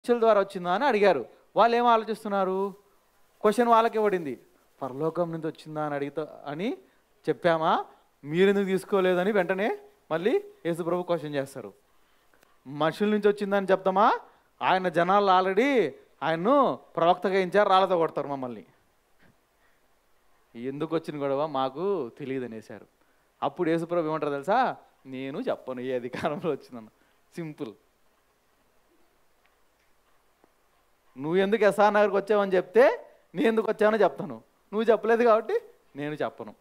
పిచ్చుల ద్వారా వచ్చిందా అని అడిగారు. వాళ్ళు ఏం ఆలోచిస్తున్నారు? క్వశ్చన్ వాళ్ళకే పడింది. పరలోకం నుంచి వచ్చిందా అని అని చెప్పామా, మీరెందుకు తీసుకోలేదని వెంటనే మళ్ళీ యేసుప్రభు క్వశ్చన్ చేస్తారు. మనుషుల నుంచి వచ్చిందని చెప్తామా, ఆయన జనాలు ఆల్రెడీ ఆయన్ను ప్రవక్తగా ఇచ్చారు, రాళ్ళతో కొడతారు మమ్మల్ని. ఎందుకు వచ్చిన గొడవ మాకు తెలియదు అనేసారు. అప్పుడు యేసుప్రభు ఏమంటారు తెలుసా? నేను చెప్పను ఏ అధికారంలో వచ్చిందన్న. సింపుల్. నువ్వు ఎందుకు ఎస్ఆర్ నగర్కి వచ్చావని చెప్తే నేను ఎందుకు వచ్చానో చెప్తాను, నువ్వు చెప్పలేదు కాబట్టి నేను చెప్పను.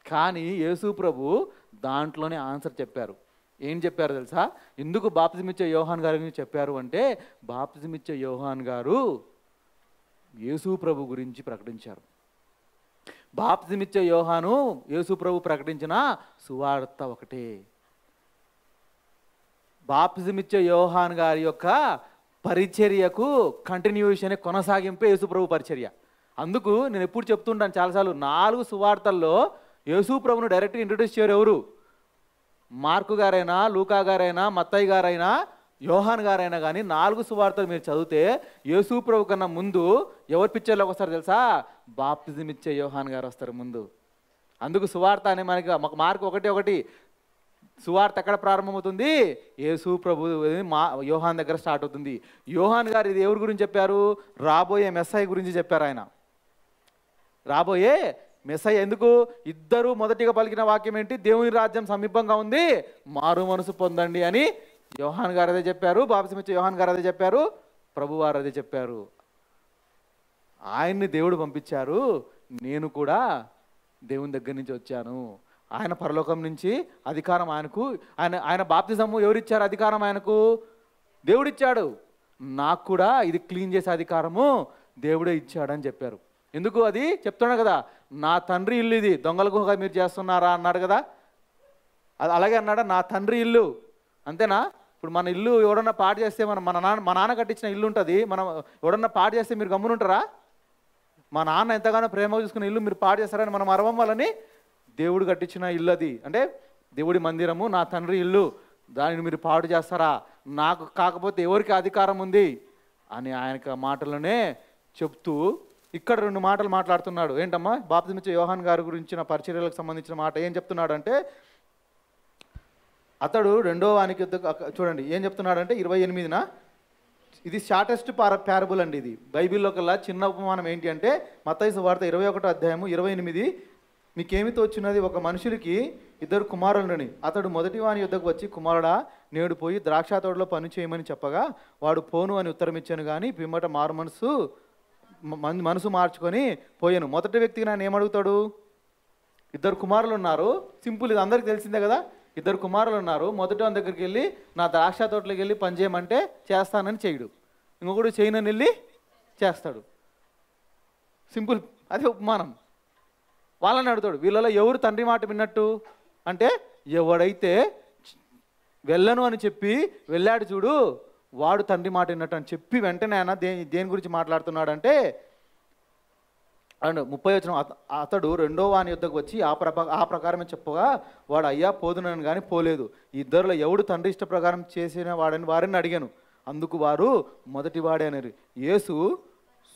కానీ యేసు ప్రభు దాంట్లోనే ఆన్సర్ చెప్పారు. ఏం చెప్పారు తెలుసా? ఎందుకు బాప్తిజమిచ్చే యోహాన్ గారి గురించి చెప్పారు అంటే, బాప్తిజమిచ్చే యోహాన్ గారు యేసు ప్రభు గురించి ప్రకటించారు. బాప్తిజమిచ్చే యోహాను యేసు ప్రభు ప్రకటించిన సువార్త ఒకటే. బాప్తిజమిచ్చే యోహాన్ గారి యొక్క పరిచర్యకు కంటిన్యూషన్, కొనసాగింపే యేసు ప్రభు పరిచర్య. అందుకు నేను ఎప్పుడు చెప్తుంటాను చాలాసార్లు, 4 సువార్తల్లో యేసు ప్రభును డైరెక్ట్గా ఇంట్రొడ్యూస్ చేయరు ఎవరు. మార్కు గారైనా, లూకా గారైనా, మత్తయి గారైనా, యోహాన్ గారైనా కానీ 4 సువార్తలు మీరు చదివితే యేసు ప్రభు కన్నా ముందు ఎవరు పిక్చర్లోకి వస్తారు తెలుసా? బాప్తిజం ఇచ్చే యోహాన్ గారు వస్తారు ముందు. అందుకు సువార్త అనే మనకి మార్కు 1:1 సువార్త ఎక్కడ ప్రారంభమవుతుంది? యేసు ప్రభు యోహాన్ దగ్గర స్టార్ట్ అవుతుంది. యోహాన్ గారు ఇది ఎవరి గురించి చెప్పారు? రాబోయే మెస్సయ్య గురించి చెప్పారు. ఆయన రాబోయే మెస్సయ్య. ఎందుకు? ఇద్దరు మొదటిగా పలికిన వాక్యం ఏంటి? దేవుని రాజ్యం సమీపంగా ఉంది, మారు మనసు పొందండి అని యోహాన్ గారు అదే చెప్పారు, బాప్తిజమిచ్చే యోహాన్ గారు అదే చెప్పారు, ప్రభువారు అదే చెప్పారు. ఆయన్ని దేవుడు పంపించారు, నేను కూడా దేవుని దగ్గర నుంచి వచ్చాను. ఆయన పరలోకం నుంచి అధికారం ఆయనకు, ఆయన బాప్తిజము ఎవరిచ్చారు? అధికారం ఆయనకు దేవుడిచ్చాడు. నాకు కూడా ఇది క్లీన్ చేసే అధికారము దేవుడే ఇచ్చాడని చెప్పారు. ఎందుకు? అది చెప్తున్నాడు కదా, నా తండ్రి ఇల్లు ఇది, దొంగల గుహగా మీరు చేస్తున్నారా అన్నాడు కదా. అది అలాగే అన్నాడా? నా తండ్రి ఇల్లు. అంతేనా? ఇప్పుడు మన ఇల్లు ఎవడన్నా పాడు చేస్తే మా నాన్న కట్టించిన ఇల్లు ఉంటుంది, మనం ఎవడన్నా పాడు చేస్తే మీరు గమ్మునుంటారా? మా నాన్న ఎంతగానో ప్రేమ చూసుకున్న ఇల్లు మీరు పాడు చేస్తారని మనం అరవం వాళ్ళని. దేవుడు కట్టించిన ఇల్లు అది, అంటే దేవుడి మందిరము, నా తండ్రి ఇల్లు, దానిని మీరు పాడు చేస్తారా? నాకు కాకపోతే ఎవరికి అధికారం ఉంది అని ఆయన మాటలోనే చెప్తూ ఇక్కడ 2 మాటలు మాట్లాడుతున్నాడు. ఏంటమ్మా? బాప్తిజమిచ్చే యోహాన్ గారి గురించిన పరిచర్యలకు సంబంధించిన మాట ఏం చెప్తున్నాడు అంటే, అతడు రెండో వానికి చూడండి ఏం చెప్తున్నాడంటే 28న, ఇది షార్టెస్ట్ ప్యారబుల్ అండి. ఇది బైబిల్లో కల్లా చిన్న ఉపమానం ఏంటి అంటే, మత్తయి సువార్త 21:28, మీకేమి తోచున్నది? ఒక మనుషుడికి 2 కుమారులని. అతడు మొదటి వాని యుద్ధకు వచ్చి, కుమారుడా నేడు పోయి ద్రాక్ష తోటలో పని చేయమని చెప్పగా, వాడు పోను అని ఉత్తరం ఇచ్చాను. కానీ పిమ్మట మనసు మార్చుకొని పోయాను. మొదటి వ్యక్తికి నేను ఏమడుగుతాడు? 2 కుమారులు ఉన్నారు. సింపుల్, ఇది అందరికి తెలిసిందే కదా. 2 కుమారులు ఉన్నారు. మొదటి వాని దగ్గరికి వెళ్ళి నా ద్రాక్ష తోటలోకి వెళ్ళి పని చేయమంటే చేస్తానని చేయడు, ఇంకొకడు చేయనని వెళ్ళి చేస్తాడు. సింపుల్, అదే ఉపమానం. వాళ్ళని అడుగుతాడు, వీళ్ళలో ఎవరు తండ్రి మాట విన్నట్టు అంటే, ఎవడైతే వెళ్ళను అని చెప్పి వెళ్ళాడు చూడు, వాడు తండ్రి మాట విన్నట్టు అని చెప్పి వెంటనే ఆయన దేని గురించి మాట్లాడుతున్నాడంటే, అండ్ 30 వచనం, అతడు రెండో వాని యుద్ధకు వచ్చి ఆ ప్రకారమే చెప్పగా, వాడు అయ్యా పోదునని కానీ పోలేదు. ఇద్దరులో ఎవడు తండ్రి ఇష్ట ప్రకారం చేసిన వారిని అడిగాను. అందుకు వారు మొదటి వాడే అన్నారు. యేసు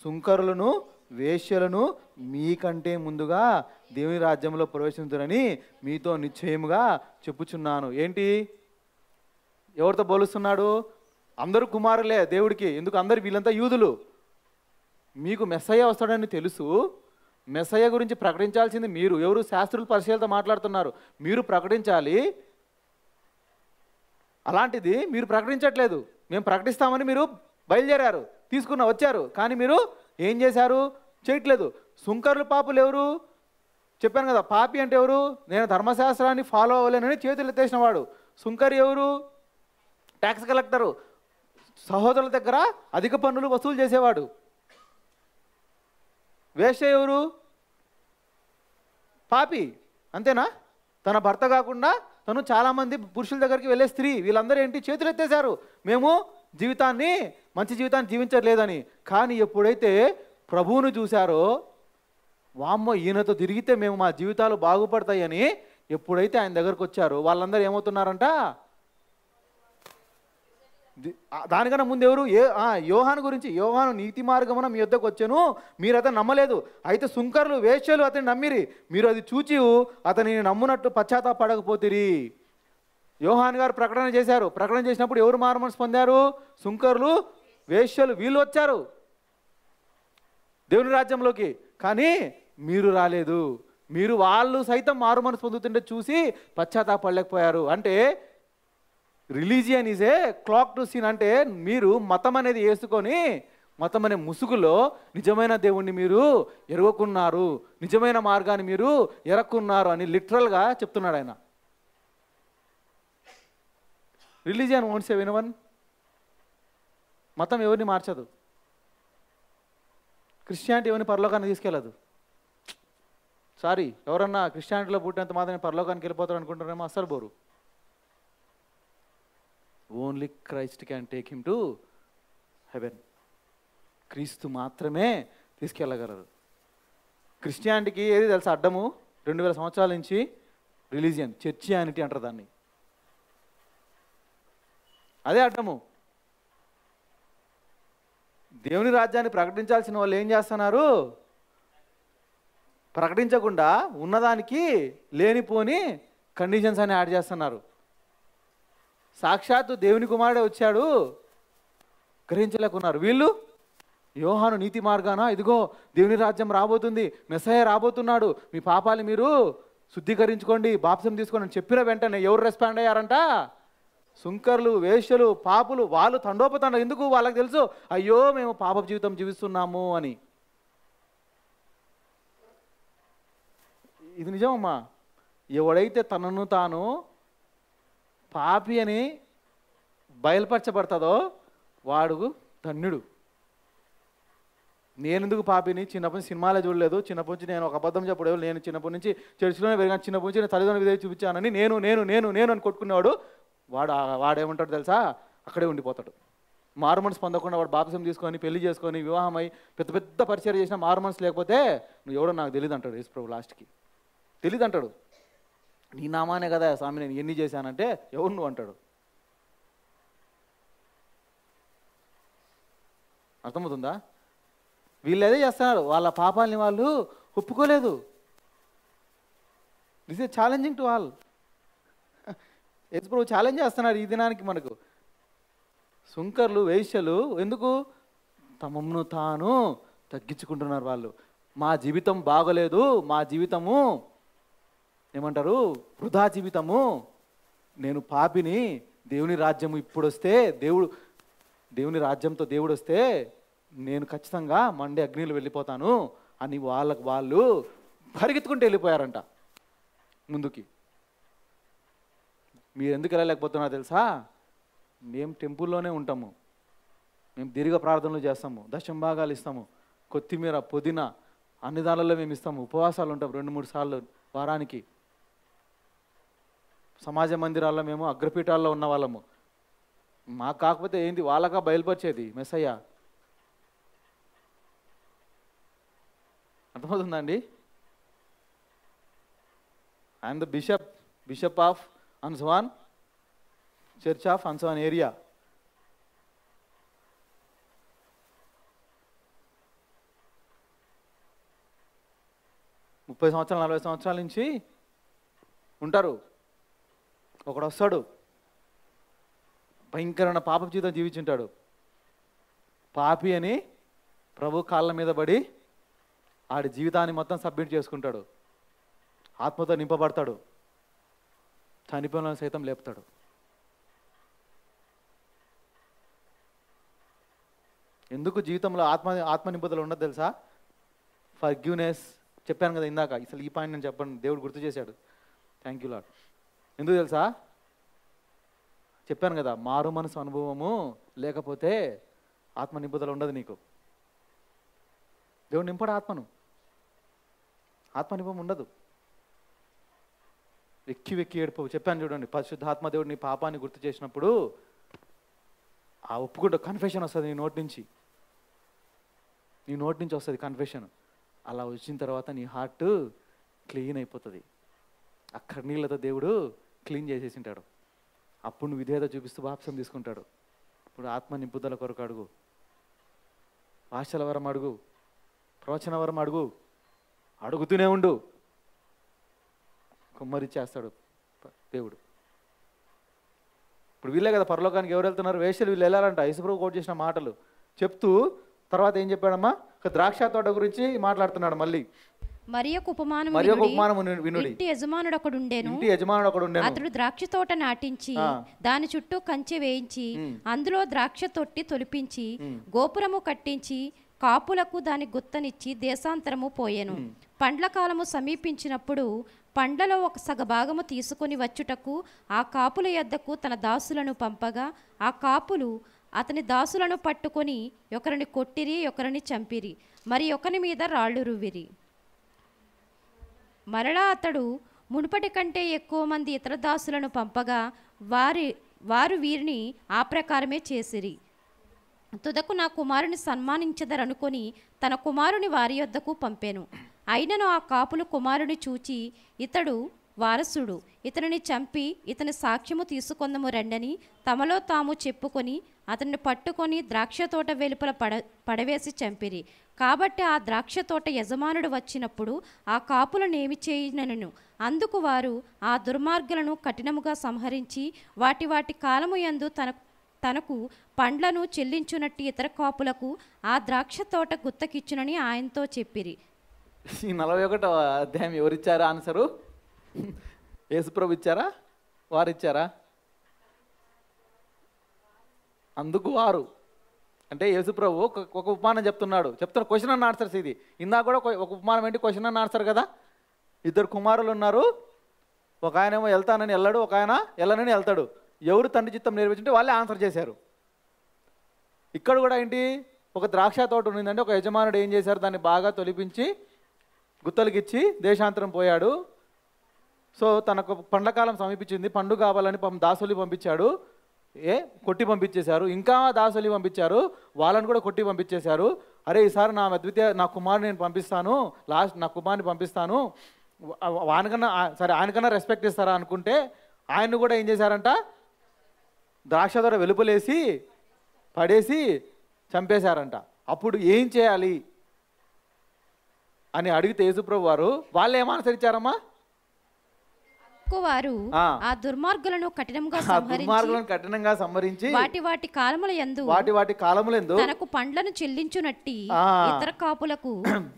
సుంకరులను వేశ్యలను మీకంటే ముందుగా దేవుని రాజ్యంలో ప్రవేశించురని మీతో నిశ్చయముగా చెప్పుచున్నాను. ఏంటి? ఎవరితో పోలుస్తున్నాడు? అందరూ కుమారులే దేవుడికి. ఎందుకు? అందరు వీళ్ళంతా యూదులు. మీకు మెస్సయ్య వస్తాడని తెలుసు, మెస్సయ్య గురించి ప్రకటించాల్సింది మీరు. ఎవరు? శాస్త్రులు పరిశీలనతో మాట్లాడుతున్నారు, మీరు ప్రకటించాలి. అలాంటిది మీరు ప్రకటించట్లేదు. మేము ప్రకటిస్తామని మీరు బయలుదేరారు, వచ్చారు, కానీ మీరు ఏం చేశారు? చేయట్లేదు. సుంకరులు పాపులు ఎవరు? చెప్పాను కదా, పాపి అంటే ఎవరు? నేను ధర్మశాస్త్రాన్ని ఫాలో అవ్వలేనని చేతులు ఎత్తేసిన వాడు. సుంకరి ఎవరు? ట్యాక్స్ కలెక్టరు, సహోదరుల దగ్గర అధిక పన్నులు వసూలు చేసేవాడు. వేశ్య ఎవరు? పాపి. అంతేనా? తన భర్త కాకుండా తను చాలామంది పురుషుల దగ్గరికి వెళ్ళే స్త్రీ. వీళ్ళందరూ ఏంటి? చేతులు ఎత్తేశారు, మేము మంచి జీవితాన్ని జీవించట్లేదని. కానీ ఎప్పుడైతే ప్రభువును చూశారో, వామ్మో ఈయనతో తిరిగితే మేము మా జీవితాలు బాగుపడతాయని ఎప్పుడైతే ఆయన దగ్గరకు వచ్చారో, వాళ్ళందరూ ఏమవుతున్నారంట? దానికన్నా ముందు ఎవరు యోహాను గురించి, యోహాను నీతి మార్గమున మీ యొద్దకు వచ్చాను, మీరు అతను నమ్మలేదు, అయితే సుంకర్లు వేశ్యలు అతన్ని నమ్మిరి, మీరు అది చూచి అతనిని నమ్మునట్టు పశ్చాత్తాపడకపోతిరి. యోహాన్ గారు ప్రకటన చేశారు, ప్రకటన చేసినప్పుడు ఎవరు మారుమనసు పొందారు? సుంకర్లు వేశ్యలు, వీళ్ళు వచ్చారు దేవుని రాజ్యంలోకి. కానీ మీరు రాలేదు, మీరు వాళ్ళు సైతం మారుమనసు పొందుతుంటే చూసి పశ్చాత్తాపడలేకపోయారు. అంటే religion is a cloak to sin. అంటే మీరు మతం అనేది వేసుకొని మతం అనే ముసుగులో నిజమైన దేవుణ్ణి మీరు ఎరగకున్నారు, నిజమైన మార్గాన్ని మీరు ఎరక్కున్నారు అని లిటరల్గా చెప్తున్నాడు ఆయన. రిలీజియన్ ఓన్స్ ఏ వినవన్. మతం ఎవరిని మార్చదు. క్రిస్టియానిటీ ఎవరిని పరలోకాన్ని తీసుకెళ్ళదు. సారీ, ఎవరన్నా క్రిస్టియానిటీలో పుట్టినంత మాత్రమే పరలోకానికి వెళ్ళిపోతారు అనుకుంటారేమో, అస్సలు పోరు. Only Christ can take him to heaven. క్రీస్తు మాత్రమే తీసుకెళ్ళగలరు. క్రిస్టియానిటీకి ఏది తెలుసా అడ్డము? 2000 సంవత్సరాల నుంచి రిలీజియన్, చర్చియానిటీ అంటారు దాన్ని. అదే అడ్డము. దేవుని రాజ్యాన్ని ప్రకటించాల్సిన వాళ్ళు ఏం చేస్తున్నారు? ప్రకటించకుండా ఉన్నదానికి లేనిపోని కండిషన్స్ అని యాడ్ చేస్తున్నారు. సాక్షాత్తు దేవుని కుమారుడే వచ్చాడు, గ్రహించలేకున్నారు. వీళ్ళు యోహాను నీతి మార్గాన, ఇదిగో దేవుని రాజ్యం రాబోతుంది, మెస్సయ్య రాబోతున్నాడు, మీ పాపాలు మీరు శుద్ధీకరించుకోండి, బాప్సం తీసుకోండి అని చెప్పిన వెంటనే ఎవరు రెస్పాండ్ అయ్యారంట? సుంకర్లు, వేశ్యలు, పాపులు. వాళ్ళు తండోపతండ. ఎందుకు? వాళ్ళకి తెలుసు, అయ్యో మేము పాప జీవితం జీవిస్తున్నాము అని. ఇది నిజమమ్మా. ఎవడైతే తనను తాను పాపి అని బయలుపరచబడతాదో వాడు ధన్యుడు. నేనెందుకు పాపిని? చిన్నప్పటి నుంచి సినిమాలే చూడలేదు, చిన్నప్పటి నుంచి నేను ఒక అబద్ధం చెప్పలేదు, నేను చిన్నప్పటి నుంచి చర్చిలోనే పెరిగాను, చిన్నప్పటి నుంచి నేను తల్లిదండ్రుల విధేయత చూపించానని నేను నేను నేను నేను అని కొట్టుకునేవాడు. వాడేమంటాడు తెలుసా? అక్కడే ఉండిపోతాడు. మారుమనసు పొందకుండా వాడు బాప్తిసం తీసుకొని పెళ్లి చేసుకొని వివాహమై పెద్ద పెద్ద పరిచయం చేసిన మారుమనసు లేకపోతే నువ్వు ఎవడో నాకు తెలియదు అంటాడు యేసు ప్రభు. లాస్ట్కి తెలియదు అంటాడు. నీ నామానే కదా స్వామి నేను ఎన్ని చేశానంటే ఎవరు నువ్వు అంటాడు. అర్థమవుతుందా? వీళ్ళు అదే చేస్తున్నారు, వాళ్ళ పాపాలని వాళ్ళు ఒప్పుకోలేదు. This is challenging to all. Yesu Prabhu challenge చేస్తున్నారు ఈ దినానికి మనకు. సుంకర్లు, వేశ్యలు ఎందుకు? తమను తాను తగ్గించుకుంటున్నారు వాళ్ళు. మా జీవితం బాగలేదు, మా జీవితము ఏమంటారు వృధా జీవితము, నేను పాపిని, దేవుని రాజ్యము ఇప్పుడు వస్తే దేవుని రాజ్యంతో దేవుడు వస్తే నేను ఖచ్చితంగా మండే అగ్నిలో వెళ్ళిపోతాను అని వాళ్ళు పరిగెత్తుకుంటూ వెళ్ళిపోయారంట ముందుకి. మీరు ఎందుకు వెళ్ళలేకపోతున్నారు తెలుసా? మేము టెంపుల్లోనే ఉంటాము, మేము దీర్ఘ ప్రార్థనలు చేస్తాము, దశంభాగాలు ఇస్తాము, కొత్తిమీర, పుదీనా అన్ని దానిలో మేము ఇస్తాము, ఉపవాసాలు ఉంటాం 2-3 సార్లు వారానికి. సమాజ మందిరాల్లో మేము అగ్రపీఠాల్లో ఉన్న వాళ్ళము. మాకు కాకపోతే ఏంటి వాళ్ళగా బయలుపరిచేది మెస్సయ్య. అర్థమవుతుందండి? I'm the bishop of Ansavan church of Ansavan area. ముప్పై సంవత్సరాలు 40 సంవత్సరాల నుంచి ఉంటారు. ఒకడు వస్తాడు, భయంకరమైన పాప జీవితం జీవించుంటాడు, పాపి అని ప్రభు కాళ్ళ మీద పడి ఆడి జీవితాన్ని మొత్తం సబ్మిట్ చేసుకుంటాడు, ఆత్మతో నింపబడతాడు, చనిపోయిన సైతం లేపుతాడు. ఎందుకు జీవితంలో ఆత్మ నింపుదల ఉండదు తెలుసా? ఫర్గివ్నెస్. చెప్పాను కదా ఇందాక, అసలు ఈ పాయింట్ నేను చెప్పండి, దేవుడు గుర్తు చేశాడు. Thank you lord. ఎందుకు తెలుసా? చెప్పాను కదా, మారు మనసు అనుభవము లేకపోతే ఆత్మ నింపుదల ఉండదు నీకు. దేవుడు నింపడు ఆత్మను, ఆత్మ నింపం ఉండదు. వెక్కి వెక్కి ఏడుపు. చెప్పాను చూడండి, పరిశుద్ధాత్మ దేవుడు నీ పాపాన్ని గుర్తు చేసినప్పుడు ఆ ఒప్పుకుంటూ కన్ఫెషన్ వస్తుంది నీ నోటి నుంచి వస్తుంది కన్ఫెషన్. అలా వచ్చిన తర్వాత నీ హార్ట్ క్లీన్ అయిపోతుంది. అక్కడ నీళ్ళతో దేవుడు క్లీన్ చేసేసి ఉంటాడు. అప్పుడు నువ్వు విధేయత చూపిస్తూ బాప్సం తీసుకుంటాడు. ఇప్పుడు ఆత్మ నింపుదల కొరకు అడుగు, భాషల వరం అడుగు, ప్రవచన వరం అడుగు, అడుగుతూనే ఉండు, కుమ్మరిచ్చేస్తాడు దేవుడు. ఇప్పుడు వీళ్ళే కదా పరలోకానికి ఎవరు వెళ్తున్నారు? వేశ్యలు వీళ్ళు వెళ్ళాలంట. యేసుప్రభు కోట్ చేసిన మాటలు చెప్తూ తర్వాత ఏం చెప్పాడమ్మా? ఒక ద్రాక్ష తోట గురించి మాట్లాడుతున్నాడు. మళ్ళీ మరియొక ఉపమానము వినుడి. ఇంటి యజమానుడు ఒకడుండెను. అతడు ద్రాక్ష తోట నాటించి దాని చుట్టూ కంచె వేయించి అందులో ద్రాక్ష తొట్టి తొలిపించి గోపురము కట్టించి కాపులకు దాని గుత్తనిచ్చి దేశాంతరము పోయెను. పండ్ల కాలము సమీపించినప్పుడు పండ్లలో ఒక సగభాగము తీసుకొని వచ్చుటకు ఆ కాపుల యొద్దకు తన దాసులను పంపగా ఆ కాపులు అతని దాసులను పట్టుకొని ఒకరిని కొట్టిరి, ఒకరిని చంపిరి, మరి ఒకని మీద రాళ్ళు రువ్విరి. మరలా అతడు మునుపటి కంటే ఎక్కువ మంది ఇతర దాసులను పంపగా వారు వీరిని ఆ ప్రకారమే చేసిరి. తుదకు నా కుమారుని సన్మానించదరనుకొని తన కుమారుని వారి యొద్దకు పంపెను. అయినను ఆ కాపులు కుమారుని చూచి ఇతడు వారసుడు, ఇతనిని చంపి ఇతని సాక్ష్యము తీసుకొందము రండని తమలో తాము చెప్పుకొని అతన్ని పట్టుకొని ద్రాక్ష తోట వెలుపల పడవేసి చంపిరి. కాబట్టి ఆ ద్రాక్ష తోట యజమానుడు వచ్చినప్పుడు ఆ కాపులనేమి చేయనను. అందుకు వారు ఆ దుర్మార్గులను కఠినముగా సంహరించి వాటి వాటి కాలము యందు తనకు పండ్లను చెల్లించునట్టు ఇతర కాపులకు ఆ ద్రాక్ష తోట గుత్తకిచ్చునని ఆయనతో చెప్పిరి. ఈ 41వ అధ్యాయం ఎవరిచ్చారా ఆన్సరు? యేసుప్రభు ఇచ్చారా, వారిచ్చారా? అందుకు వారు అంటే యేసుప్రభు ఒక ఉపమానం చెప్తున్నాడు. Question and answers. ఇది ఇందాక కూడా ఒక ఉపమానం ఏంటి? క్వశ్చన్ అండ్ ఆన్సర్ కదా. ఇద్దరు కుమారులు ఉన్నారు. ఒక ఆయనేమో వెళ్తానని వెళ్ళాడు, ఒక ఆయన వెళ్ళనని వెళ్తాడు. ఎవరు తండ్రి చిత్తం నెరవేర్చుంటే వాళ్ళే ఆన్సర్ చేశారు. ఇక్కడ కూడా ఏంటి? ఒక ద్రాక్ష తోట ఉన్నదంటే ఒక యజమానుడు ఏం చేశారు? దాన్ని బాగా తొలిపించి గుత్తలకిచ్చి దేశాంతరం పోయాడు. సో తనకు పండ్లకాలం సమీపించింది, పండు కావాలని దాసులు పంపించాడు. కొట్టి పంపించేశారు. ఇంకా దాసులు పంపించారు, వాళ్ళని కూడా కొట్టి పంపించేశారు. అరే ఈసారి నా కుమారుని నేను పంపిస్తాను, నా కుమారుని పంపిస్తాను, ఆయనకన్నా రెస్పెక్ట్ ఇస్తారా అనుకుంటే ఆయన్ని కూడా ఏం చేశారంట? ద్రాక్ష తోట వెలుపలేసి పడేసి చంపేశారంట. అప్పుడు ఏం చేయాలి అని అడిగితే యేసుప్రభు వారు వాళ్ళు ఏం ఆన్సర్ ఇచ్చారమ్మా? వారు ఆ దుర్మార్గులను కఠినంగా సంహరించి వాటి కాలములందు తనకు పండ్లను చెల్లించునట్టి ఇతర కాపులకు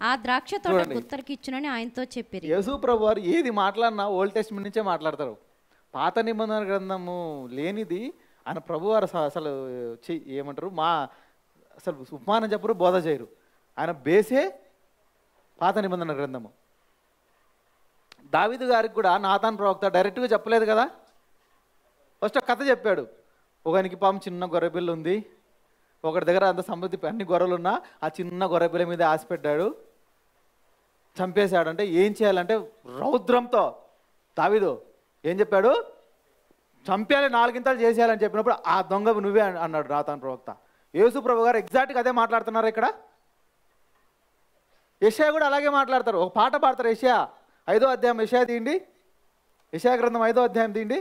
ఆ ద్రాక్ష తోట గుత్తలకి ఇచ్చునని ఆయనతో చెప్పారు. యేసుప్రభు వారు ఏది మాట్లాడినా ఓల్డ్ టెస్ట్మెంట్ నుంచే మాట్లాడతారు. పాత నిబంధన గ్రంథము లేనిది ఆయన ప్రభు వారు అసలు ఏమంటారు అసలు ఉపమానం చెప్పరు, బోధ చేయరు. ఆయన బేసే పాత నిబంధన గ్రంథము. దావీదు గారికి కూడా నాతాన్ ప్రవక్త డైరెక్ట్గా చెప్పలేదు కదా. ఫస్ట్ ఒక కథ చెప్పాడు. ఒకనికి పాపం చిన్న గొర్రెపిల్ల ఉంది, ఒకటి దగ్గర అంత సమృద్ధి అన్ని గొర్రెలు ఉన్నా ఆ చిన్న గొర్రెపిల్ల మీద ఆశ పెట్టాడు, చంపేశాడు. అంటే ఏం చేయాలంటే రౌద్రంతో దావీదు ఏం చెప్పాడు? చంపేయాలి, 4 గింతలు చేసేయాలని చెప్పినప్పుడు ఆ దొంగ నువ్వే అన్నాడు నాతాన్ ప్రవక్త. యేసు ప్రభు గారు ఎగ్జాక్ట్గా అదే మాట్లాడుతున్నారు ఇక్కడ. యెషయా కూడా అలాగే మాట్లాడతారు. ఒక పాట పాడతారు. యెషయా 5వ అధ్యాయం యెషయా తీయండి. యెషయా గ్రంథం 5వ అధ్యాయం తీయండి.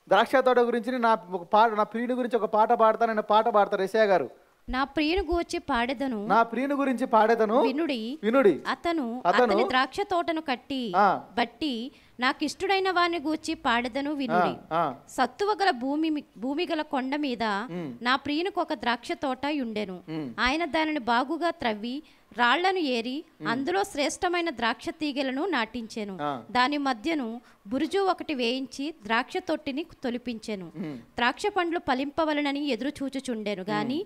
ద్రాక్ష తోట గురించి నా ప్రియుని గురించి ఒక పాట పాడతానని పాట పాడతారు యెషయా గారు. నా ప్రియుని గూర్చి పాడెదను, నా ప్రియుని గురించి పాడెదను, వినుడి. అతను ద్రాక్ష తోటను బట్టి నాకిష్టుడైన వారిని గూర్చి పాడెదను, వినుడి. సత్తువ గల భూమి గల కొండ మీద నా ప్రియునికి ఒక ద్రాక్ష తోట ఉండెను. ఆయన దానిని బాగుగా త్రవ్వి రాళ్లను ఏరి అందులో శ్రేష్టమైన ద్రాక్ష తీగలను నాటించెను. దాని మధ్యను బురుజు ఒకటి వేయించి ద్రాక్ష తొట్టిని తొలిపించెను. ద్రాక్ష పండ్లు ఫలింపవలనని ఎదురు చూచుచుండెను గాని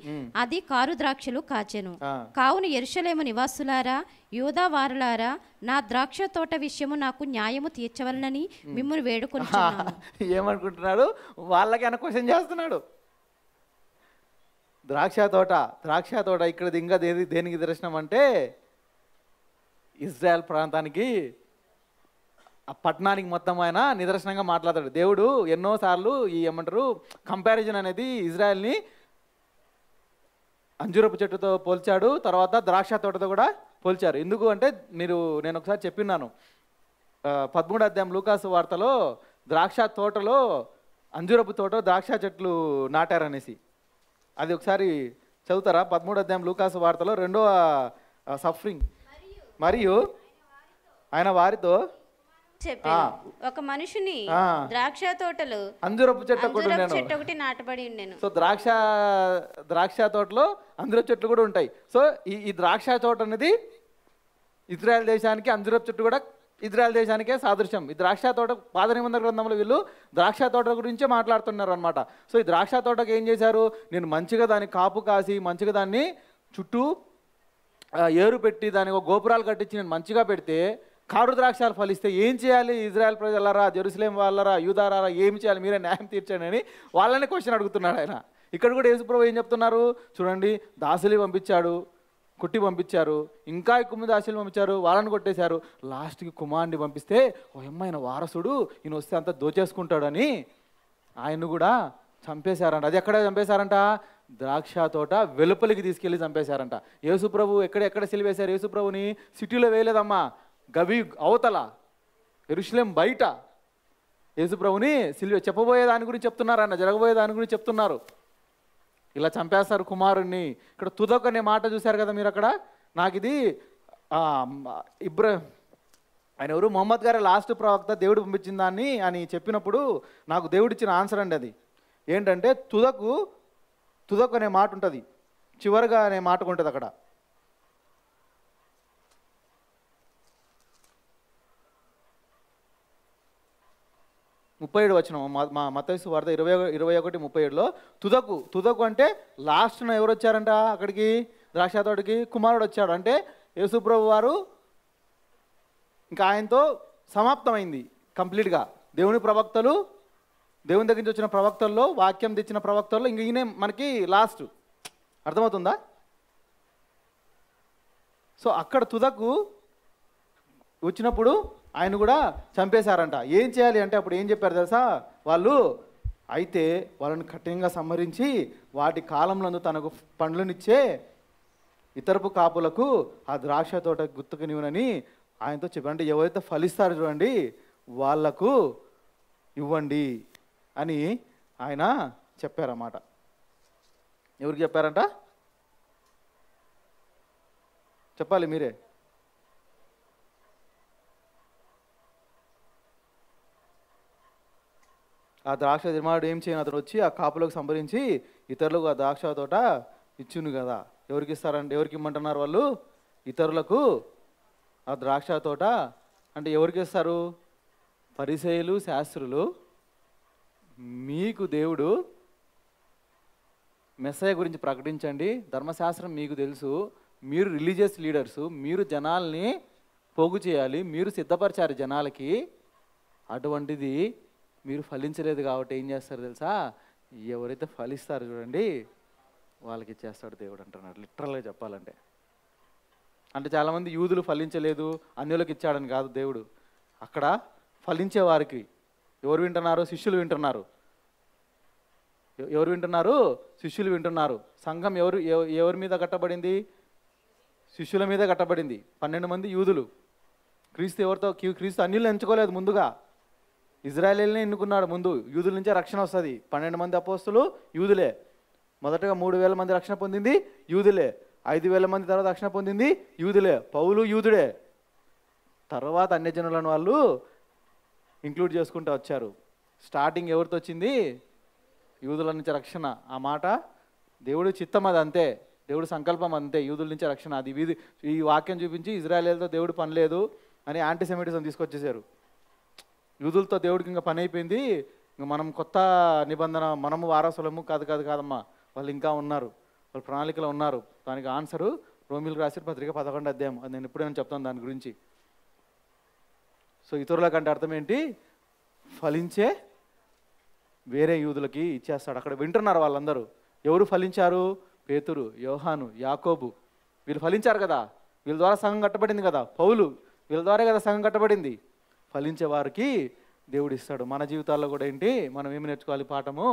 అది కారు ద్రాక్షలు కాచెను. కావున యెరూషలేము నివాసులారా, యూదా వారలారా, నా ద్రాక్ష తోట విషయము నాకు న్యాయము తీర్చవలనని మిమ్మును వేడుకొనుచున్నాను. ఏమనుకుంటున్నాడు? వాళ్ళకి ఆయన క్వశ్చన్ చేస్తున్నాడు. ద్రాక్ష తోట ఇక్కడ ఇంకా దేనికి దర్శనం అంటే ఇజ్రాయెల్ ప్రాంతానికి, ఆ పట్టణానికి మొత్తం ఆయన నిదర్శనంగా మాట్లాడతాడు. దేవుడు ఎన్నోసార్లు ఏమంటారు కంపారిజన్ అనేది ఇజ్రాయెల్ని అంజూరపు చెట్టుతో పోల్చాడు, తర్వాత ద్రాక్ష తోటతో కూడా పోల్చారు. ఎందుకు అంటే నేను ఒకసారి చెప్పినాను 13వ అధ్యాయం లూకాసు వార్తలో ద్రాక్ష తోటలో అంజూరపు తోట ద్రాక్ష చెట్లు నాటారనేసి. అది ఒకసారి చదువుతారా? 13వ అధ్యాయం లూకాసు వార్తలో 2వ సఫరింగ్. మరియు ఆయన వారితో చెప్పాను, ఒక మనుషుని ద్రాక్ష తోటలో అంజూరపు చెట్టు చెట్టు ఒకటి నాటబడి ఉండెను. సో ద్రాక్ష తోటలో అంజూరపు చెట్లు కూడా ఉంటాయి. సో ఈ ద్రాక్ష తోట అనేది ఇజ్రాయెల్ దేశానికి, అంజూరపు చెట్టు కూడా ఇజ్రాయెల్ దేశానికే సాదృశ్యం. ఈ ద్రాక్ష తోట పాత నిబంధన గ్రంథంలో వీళ్ళు ద్రాక్ష తోట గురించే మాట్లాడుతున్నారు అనమాట. సో ఈ ద్రాక్ష తోటకు ఏం చేశారు? నేను మంచిగా దాన్ని కాపు కాసి మంచిగా దాన్ని చుట్టూ ఏరు పెట్టి దానికి ఒక గోపురాలు కట్టించి నేను మంచిగా పెడితే కారు ద్రాక్షాలు ఫలిస్తే ఏం చేయాలి? ఇజ్రాయెల్ ప్రజలరా, జెరూసలేం వాళ్ళరా, యూదారా, ఏం చేయాలి? మీరే న్యాయం తీర్చండి అని వాళ్ళని క్వశ్చన్ అడుగుతున్నాడు ఆయన. ఇక్కడ కూడా యేసుప్రభు ఏం చెప్తున్నారు చూడండి, దాసులు పంపించాడు, కొట్టి పంపించారు, ఇంకా ఎక్కువ మంది దాసులు పంపించారు, వాళ్ళని కొట్టేశారు. లాస్ట్కి కుమారుని పంపిస్తే ఓ అమ్మాయిన వారసుడు ఈయన వస్తే అంతా దోచేసుకుంటాడని ఆయన్ను కూడా చంపేశారంట. అది ఎక్కడ చంపేశారంట? ద్రాక్ష తోట వెలుపలికి తీసుకెళ్ళి చంపేశారంట. యేసుప్రభు ఎక్కడ సిలివేశారు? యేసుప్రభుని సిటీలో వేయలేదమ్మా, గవి అవతల యెరూషలేం బయట యేసుప్రభుని సిలువ. చెప్పబోయే దాని గురించి చెప్తున్నారు, అన్న జరగబోయే దాని గురించి చెప్తున్నారు. ఇలా చంపేస్తారు కుమారుణ్ణి. ఇక్కడ తుదక్ అనే మాట చూశారు కదా మీరు అక్కడ. నాకు ఇది ఆయన ఎవరు, మొహమ్మద్ గారి లాస్ట్ ప్రవక్త దేవుడు పంపించిన దాన్ని అని చెప్పినప్పుడు నాకు దేవుడు ఇచ్చిన ఆన్సర్ అండి. అది ఏంటంటే తుదక్ అనే మాట ఉంటుంది, చివరిగా అనే మాట ఉంటుంది అక్కడ. వచ్చిన మా మత్తయి వార్త 21:37లో తుదకు అంటే లాస్ట్న ఎవరు వచ్చారంట అక్కడికి? ద్రాక్ష తోటకి కుమారుడు వచ్చాడు. అంటే యేసుప్రభు వారు ఇంకా ఆయనతో సమాప్తమైంది కంప్లీట్గా. దేవుని ప్రవక్తలు, దేవుని దగ్గర నుంచి వచ్చిన ప్రవక్తల్లో, వాక్యం తెచ్చిన ప్రవక్తల్లో ఇంక ఈయనే మనకి లాస్ట్. అర్థమవుతుందా? సో అక్కడ తుదకు వచ్చినప్పుడు ఆయన కూడా చంపేశారంట. ఏం చేయాలి అంటే అప్పుడు ఏం చెప్పారు తెలుసా వాళ్ళు? అయితే వాళ్ళని కఠినంగా సంహరించి వాటి కాలంలో తనకు పండ్లనిచ్చే ఇతరపు కాపులకు ఆ ద్రాక్ష తోట గుర్తుకు నీవునని ఆయనతో చెప్పారు. అంటే ఎవరైతే ఫలిస్తారో చూడండి వాళ్లకు ఇవ్వండి అని ఆయన చెప్పారన్నమాట. ఎవరికి చెప్పారంట? చెప్పాలి మీరే. ఆ ద్రాక్ష నిర్మాణుడు ఏం చేయను, అతను వచ్చి ఆ కాపులకు సంభరించి ఇతరులకు ఆ ద్రాక్ష తోట ఇచ్చును కదా. ఎవరికి ఇస్తారంటే, ఎవరికి ఇమ్మంటున్నారు వాళ్ళు? ఇతరులకు ఆ ద్రాక్ష తోట. అంటే ఎవరికి ఇస్తారు? పరిసయ్యులు, శాస్త్రులు. మీకు దేవుడు మెస్సయ్య గురించి ప్రకటించండి, ధర్మశాస్త్రం మీకు తెలుసు, మీరు రిలీజియస్ లీడర్సు, మీరు జనాల్ని పోగు చేయాలి, మీరు సిద్ధపరిచారు జనాలకి. అటువంటిది మీరు ఫలించలేదు కాబట్టి ఏం చేస్తారు తెలుసా? ఎవరైతే ఫలిస్తారో చూడండి వాళ్ళకి ఇచ్చేస్తాడు దేవుడు అంటున్నాడు, లిటరల్గా చెప్పాలంటే. అంటే చాలామంది యూదులు ఫలించలేదు, అన్యులకు ఇచ్చాడని కాదు దేవుడు. అక్కడ ఫలించే వారికి ఎవరు వింటున్నారు? శిష్యులు వింటున్నారు. ఎవరు వింటున్నారు? శిష్యులు వింటున్నారు. సంఘం ఎవరి మీద కట్టబడింది? శిష్యుల మీద కట్టబడింది. 12 మంది యూదులు. క్రీస్తు అన్యులను ఎంచుకోలేదు ముందుగా, ఇజ్రాయేలీని ఎన్నుకున్నాడు ముందు. యూదుల నుంచే రక్షణ వస్తుంది. 12 మంది అపోస్తులు యూదులే. మొదటగా 3,000 మంది రక్షణ పొందింది యూదులే. 5,000 మంది తర్వాత రక్షణ పొందింది యూదులే. పౌలు యూదుడే. తర్వాత అన్యజనులను వాళ్ళు ఇంక్లూడ్ చేసుకుంటూ వచ్చారు. స్టార్టింగ్ ఎవరితో వచ్చింది? యూదుల నుంచి రక్షణ. ఆ మాట దేవుడి చిత్తం, అది అంతే. దేవుడి సంకల్పం అంతే. యూదుల నుంచి రక్షణ. అది ఈ వాక్యం చూపించి ఇజ్రాయేలీలతో దేవుడు పని లేదు అని యాంటీసెమిటిజం తీసుకొచ్చేసారు. యూదులతో దేవుడికి ఇంకా పని అయిపోయింది, ఇంకా మనం కొత్త నిబంధన, మనము వారసులము కాదమ్మా, వాళ్ళు ఇంకా ఉన్నారు, వాళ్ళు ప్రణాళికలో ఉన్నారు. దానికి ఆన్సరు రోమిలకు రాసిన పత్రిక 11వ అధ్యాయం. అది నేను ఎప్పుడైనా చెప్తాను దాని గురించి. సో ఇతరుల కంటే అర్థం ఏంటి? ఫలించే వేరే యూదులకి ఇచ్చేస్తాడు. అక్కడ వింటున్నారు వాళ్ళందరూ. ఎవరు ఫలించారు? పేతురు, యోహాను, యాకోబు, వీళ్ళు ఫలించారు కదా. వీళ్ళ ద్వారా సంఘం కట్టబడింది కదా. పౌలు, వీళ్ళ ద్వారా కదా సంఘం కట్టబడింది. ఫలించే వారికి దేవుడు ఇస్తాడు. మన జీవితాల్లో కూడా ఏంటి, మనం ఏమి నేర్చుకోవాలి పాఠము?